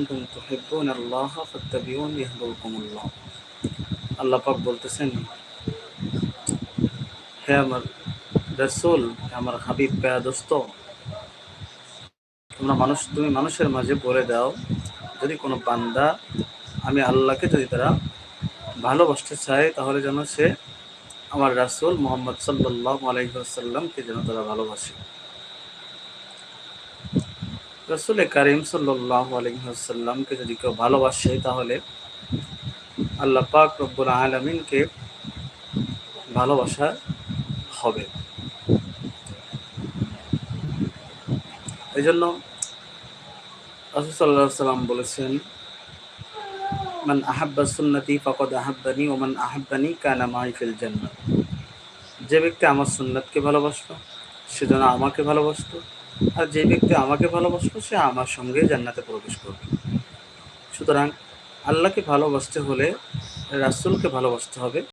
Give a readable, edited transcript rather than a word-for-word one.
কুনতুম তুহিব্বুনাল্লাহ ফাত্তাবিউনি ইহবিবকুমুল্লাহ। আল্লাহ পাক বলতেছেন, হে আমার রাসূল, হে আমার হাবিব প্যারা দোস্ত, তুমি মানুষের মাঝে বলে দাও, যদি কোনো বান্দা আমি আল্লাহকে যদি তারা ভালোবাসতে চায়, তাহলে যেন সে আমার রাসূল মুহাম্মদ সাল্লাল্লাহু আলাইহি ওয়াসাল্লামকে যেন তারা ভালোবাসে। রাসূল কারীম সাল্লাল্লাহু আলাইহি ওয়াসাল্লামকে যদি কেউ ভালোবাসে, তাহলে আল্লাহ পাক রব্বুল আলামিনকে ভালোবাসা হবে। এই জন্য রাসূল সাল্লাল্লাহু আলাইহি ওয়াসাল্লাম বলেছেন, মান আহাব্বা সুন্নতি ফাকাদ আহাব্বানি ওয়া মান আহাব্বানি কানা মাই ফিল জান্নাহ। যে ব্যক্তি আমার সুন্নাতকে ভালোবাসলো সে যেন আমাকে ভালোবাসতো, আর যে ব্যক্তি আমাকে ভালোবাসলো সে আমার সঙ্গে জান্নাতে প্রবেশ করবে। সুতরাং আল্লাহকে ভালোবাসতে হলে রাসূলকে ভালোবাসতে হবে।